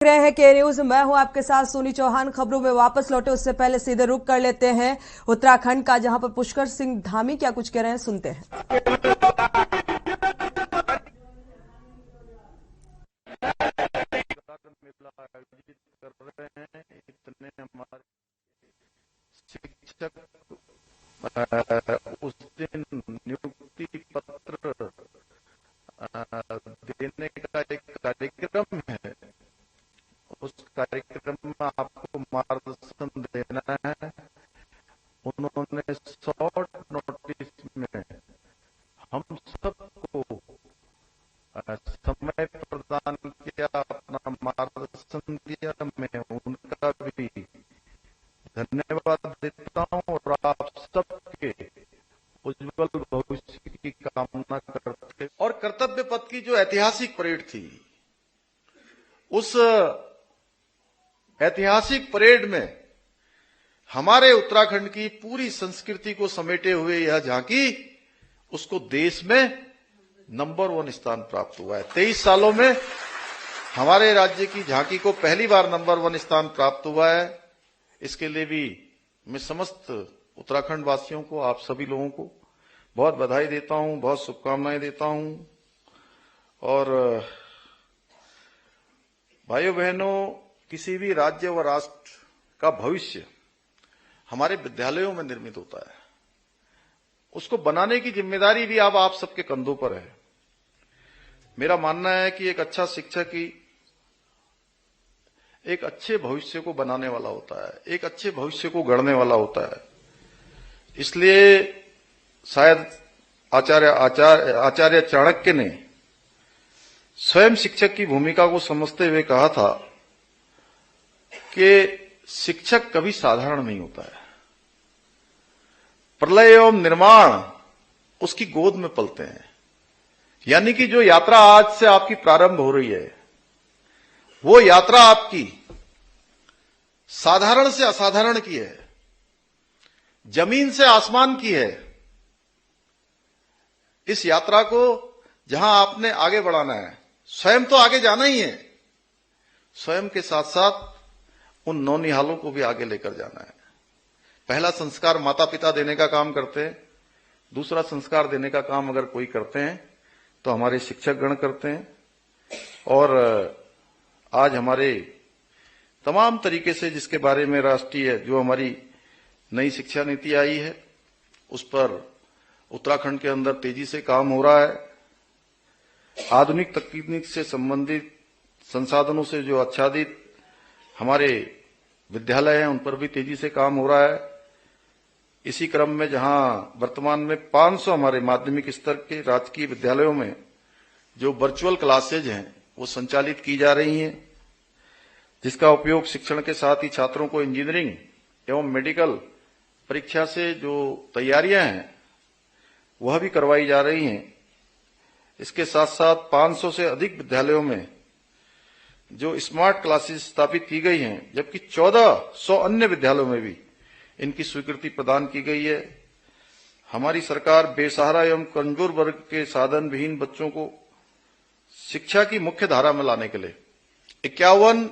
रहे हैं के न्यूज। मैं हूं आपके साथ सोनी चौहान। खबरों में वापस लौटे उससे पहले सीधे रुक कर लेते हैं उत्तराखंड का, जहां पर पुष्कर सिंह धामी क्या कुछ कह रहे हैं, सुनते हैं। आयोजित कर रहे हैं, इतने हमारे शिक्षक उस दिन नियुक्ति पत्र देने का एक कार्यक्रम है। उस कार्यक्रम में आपको मार्गदर्शन देना है। उन्होंने शॉर्ट नोटिस में हम सबको समय प्रदान किया, अपना मार्गदर्शन दिया। मैं उनका भी धन्यवाद देता हूं और आप सबके उज्जवल भविष्य की कामना करते। और कर्तव्य पथ की जो ऐतिहासिक परेड थी, उस ऐतिहासिक परेड में हमारे उत्तराखंड की पूरी संस्कृति को समेटे हुए यह झांकी, उसको देश में नंबर 1 स्थान प्राप्त हुआ है। 23 सालों में हमारे राज्य की झांकी को पहली बार नंबर 1 स्थान प्राप्त हुआ है। इसके लिए भी मैं समस्त उत्तराखंड वासियों को, आप सभी लोगों को बहुत बधाई देता हूं, बहुत शुभकामनाएं देता हूं। और भाइयों बहनों, किसी भी राज्य व राष्ट्र का भविष्य हमारे विद्यालयों में निर्मित होता है। उसको बनाने की जिम्मेदारी भी अब आप सबके कंधों पर है। मेरा मानना है कि एक अच्छा शिक्षक ही एक अच्छे भविष्य को बनाने वाला होता है, एक अच्छे भविष्य को गढ़ने वाला होता है। इसलिए शायद आचार्य चाणक्य ने स्वयं शिक्षक की भूमिका को समझते हुए कहा था कि शिक्षक कभी साधारण नहीं होता है। प्रलय एवं निर्माण उसकी गोद में पलते हैं। यानी कि जो यात्रा आज से आपकी प्रारंभ हो रही है, वो यात्रा आपकी साधारण से असाधारण की है, जमीन से आसमान की है। इस यात्रा को जहां आपने आगे बढ़ाना है, स्वयं तो आगे जाना ही है, स्वयं के साथ साथ उन नौनिहालों को भी आगे लेकर जाना है। पहला संस्कार माता पिता देने का काम करते हैं, दूसरा संस्कार देने का काम अगर कोई करते हैं तो हमारे शिक्षक गण करते हैं। और आज हमारे तमाम तरीके से जिसके बारे में राष्ट्रीय जो हमारी नई शिक्षा नीति आई है, उस पर उत्तराखंड के अंदर तेजी से काम हो रहा है। आधुनिक तकनीक से संबंधित संसाधनों से जो आच्छादित हमारे विद्यालय हैं, उन पर भी तेजी से काम हो रहा है। इसी क्रम में जहां वर्तमान में 500 हमारे माध्यमिक स्तर के राजकीय विद्यालयों में जो वर्चुअल क्लासेज हैं वो संचालित की जा रही हैं, जिसका उपयोग शिक्षण के साथ ही छात्रों को इंजीनियरिंग एवं मेडिकल परीक्षा से जो तैयारियां हैं वह भी करवाई जा रही हैं। इसके साथ साथ 500 से अधिक विद्यालयों में जो स्मार्ट क्लासेस स्थापित की गई हैं, जबकि 1400 अन्य विद्यालयों में भी इनकी स्वीकृति प्रदान की गई है। हमारी सरकार बेसहारा एवं कमजोर वर्ग के साधन विहीन बच्चों को शिक्षा की मुख्य धारा में लाने के लिए 51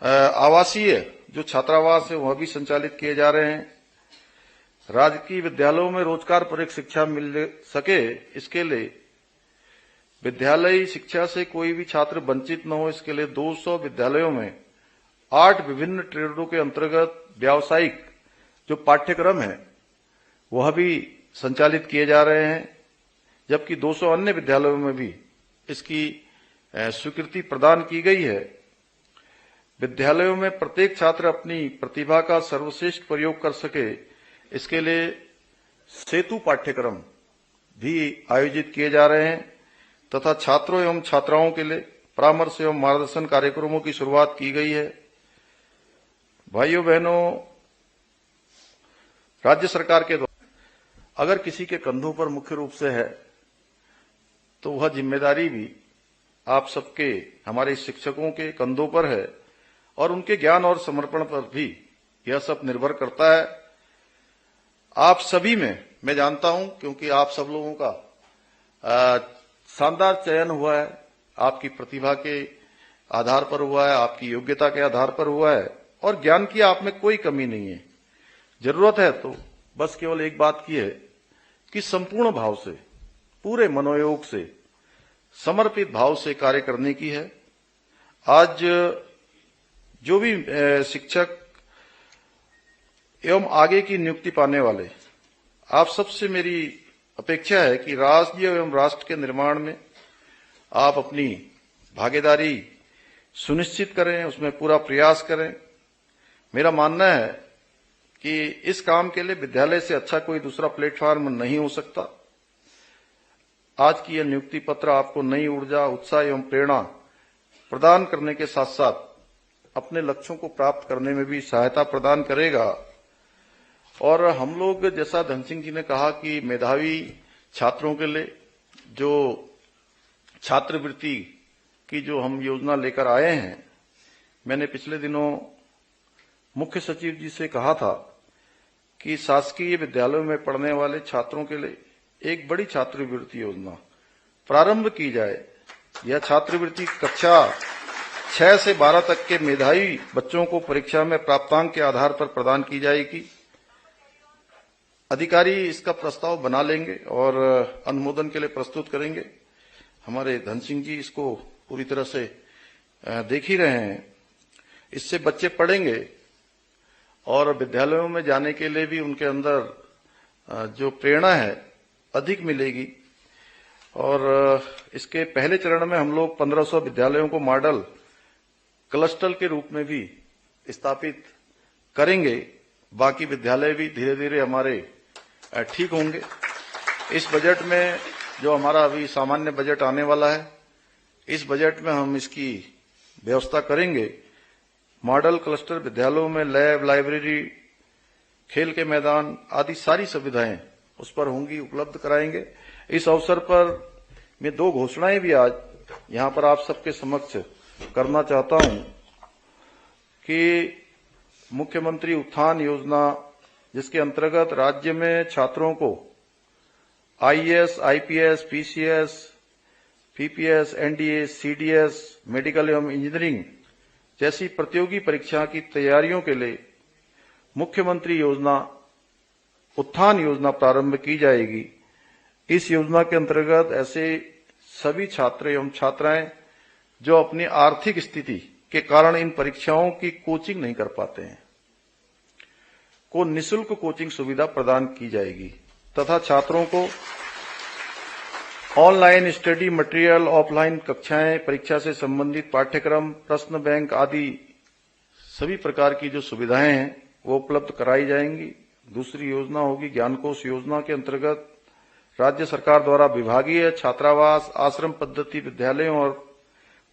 आवासीय जो छात्रावास है वह भी संचालित किए जा रहे हैं। राजकीय विद्यालयों में रोजगार परक शिक्षा मिल सके, इसके लिए विद्यालयी शिक्षा से कोई भी छात्र वंचित न हो, इसके लिए 200 विद्यालयों में 8 विभिन्न ट्रेडों के अंतर्गत व्यावसायिक जो पाठ्यक्रम है वह भी संचालित किए जा रहे हैं, जबकि 200 अन्य विद्यालयों में भी इसकी स्वीकृति प्रदान की गई है। विद्यालयों में प्रत्येक छात्र अपनी प्रतिभा का सर्वश्रेष्ठ प्रयोग कर सके, इसके लिए सेतु पाठ्यक्रम भी आयोजित किए जा रहे हैं तथा छात्रों एवं छात्राओं के लिए परामर्श एवं मार्गदर्शन कार्यक्रमों की शुरुआत की गई है। भाइयों बहनों, राज्य सरकार के द्वारा अगर किसी के कंधों पर मुख्य रूप से है तो वह जिम्मेदारी भी आप सबके, हमारे शिक्षकों के कंधों पर है और उनके ज्ञान और समर्पण पर भी यह सब निर्भर करता है। आप सभी में मैं जानता हूं, क्योंकि आप सब लोगों का शानदार चयन हुआ है, आपकी प्रतिभा के आधार पर हुआ है, आपकी योग्यता के आधार पर हुआ है और ज्ञान की आप में कोई कमी नहीं है। जरूरत है तो बस केवल एक बात की है कि संपूर्ण भाव से, पूरे मनोयोग से, समर्पित भाव से कार्य करने की है। आज जो भी शिक्षक एवं आगे की नियुक्ति पाने वाले, आप सबसे मेरी अपेक्षा है कि राज्य एवं राष्ट्र के निर्माण में आप अपनी भागीदारी सुनिश्चित करें, उसमें पूरा प्रयास करें। मेरा मानना है कि इस काम के लिए विद्यालय से अच्छा कोई दूसरा प्लेटफॉर्म नहीं हो सकता। आज की यह नियुक्ति पत्र आपको नई ऊर्जा, उत्साह एवं प्रेरणा प्रदान करने के साथ साथ अपने लक्ष्यों को प्राप्त करने में भी सहायता प्रदान करेगा। और हम लोग, जैसा धन सिंह जी ने कहा कि मेधावी छात्रों के लिए जो छात्रवृत्ति की जो हम योजना लेकर आए हैं, मैंने पिछले दिनों मुख्य सचिव जी से कहा था कि शासकीय विद्यालयों में पढ़ने वाले छात्रों के लिए एक बड़ी छात्रवृत्ति योजना प्रारंभ की जाए। यह छात्रवृत्ति कक्षा 6 से 12 तक के मेधावी बच्चों को परीक्षा में प्राप्तांक के आधार पर प्रदान की जाएगी। अधिकारी इसका प्रस्ताव बना लेंगे और अनुमोदन के लिए प्रस्तुत करेंगे। हमारे धन सिंह जी इसको पूरी तरह से देख ही रहे हैं। इससे बच्चे पढ़ेंगे और विद्यालयों में जाने के लिए भी उनके अंदर जो प्रेरणा है अधिक मिलेगी। और इसके पहले चरण में हम लोग 1500 विद्यालयों को मॉडल क्लस्टर के रूप में भी स्थापित करेंगे। बाकी विद्यालय भी धीरे धीरे हमारे ठीक होंगे। इस बजट में जो हमारा अभी सामान्य बजट आने वाला है, इस बजट में हम इसकी व्यवस्था करेंगे। मॉडल क्लस्टर विद्यालयों में लैब, लाइब्रेरी, खेल के मैदान आदि सारी सुविधाएं उस पर होंगी, उपलब्ध कराएंगे। इस अवसर पर मैं 2 घोषणाएं भी आज यहां पर आप सबके समक्ष करना चाहता हूं कि मुख्यमंत्री उत्थान योजना, जिसके अंतर्गत राज्य में छात्रों को IAS, IPS, PCS, PPS, NDA, CDS, medical एवं इंजीनियरिंग जैसी प्रतियोगी परीक्षा की तैयारियों के लिए मुख्यमंत्री योजना, उत्थान योजना प्रारंभ की जाएगी। इस योजना के अंतर्गत ऐसे सभी छात्र एवं छात्राएं जो अपनी आर्थिक स्थिति के कारण इन परीक्षाओं की कोचिंग नहीं कर पाते हैं, को निःशुल्क कोचिंग सुविधा प्रदान की जाएगी तथा छात्रों को ऑनलाइन स्टडी मटेरियल, ऑफलाइन कक्षाएं, परीक्षा से संबंधित पाठ्यक्रम, प्रश्न बैंक आदि सभी प्रकार की जो सुविधाएं हैं वो उपलब्ध कराई जाएंगी। दूसरी योजना होगी ज्ञानकोश योजना के अंतर्गत राज्य सरकार द्वारा विभागीय छात्रावास, आश्रम पद्धति विद्यालयों और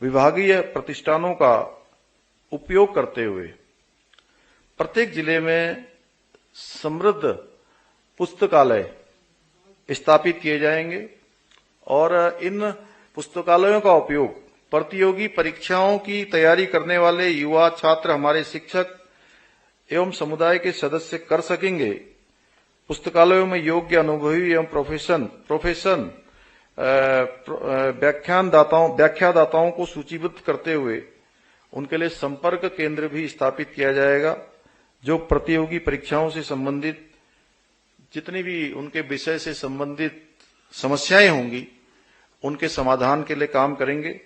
विभागीय प्रतिष्ठानों का उपयोग करते हुए प्रत्येक जिले में समृद्ध पुस्तकालय स्थापित किए जाएंगे और इन पुस्तकालयों का उपयोग प्रतियोगी परीक्षाओं की तैयारी करने वाले युवा छात्र, हमारे शिक्षक एवं समुदाय के सदस्य कर सकेंगे। पुस्तकालयों में योग्य, अनुभवी एवं प्रोफेशन व्याख्यादाताओं को सूचीबद्ध करते हुए उनके लिए संपर्क केंद्र भी स्थापित किया जाएगा, जो प्रतियोगी परीक्षाओं से संबंधित जितनी भी उनके विषय से संबंधित समस्याएं होंगी उनके समाधान के लिए काम करेंगे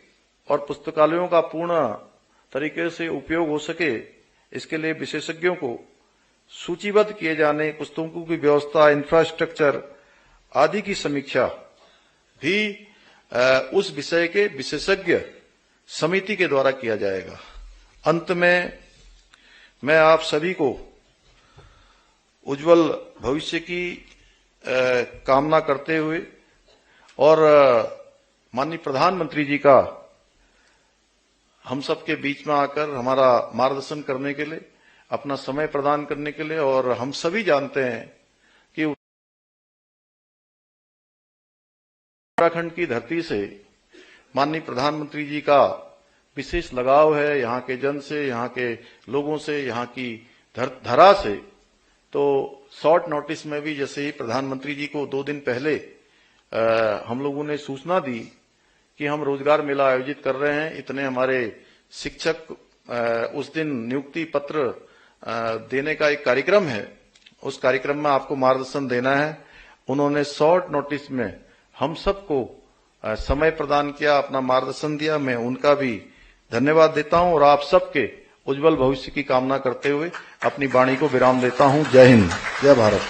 और पुस्तकालयों का पूर्ण तरीके से उपयोग हो सके, इसके लिए विशेषज्ञों को सूचीबद्ध किए जाने, पुस्तकों की व्यवस्था, इंफ्रास्ट्रक्चर आदि की समीक्षा भी उस विषय के विशेषज्ञ समिति के द्वारा किया जाएगा। अंत में मैं आप सभी को उज्जवल भविष्य की कामना करते हुए और माननीय प्रधानमंत्री जी का हम सबके बीच में आकर हमारा मार्गदर्शन करने के लिए, अपना समय प्रदान करने के लिए, और हम सभी जानते हैं कि उत्तराखंड की धरती से माननीय प्रधानमंत्री जी का विशेष लगाव है, यहाँ के जन से, यहाँ के लोगों से, यहाँ की धरा से। तो शॉर्ट नोटिस में भी जैसे ही प्रधानमंत्री जी को 2 दिन पहले हम लोगों ने सूचना दी कि हम रोजगार मेला आयोजित कर रहे हैं, इतने हमारे शिक्षक उस दिन नियुक्ति पत्र देने का एक कार्यक्रम है, उस कार्यक्रम में आपको मार्गदर्शन देना है। उन्होंने शॉर्ट नोटिस में हम सबको समय प्रदान किया, अपना मार्गदर्शन दिया। मैं उनका भी धन्यवाद देता हूं और आप सबके उज्जवल भविष्य की कामना करते हुए अपनी वाणी को विराम देता हूं। जय हिंद, जय भारत।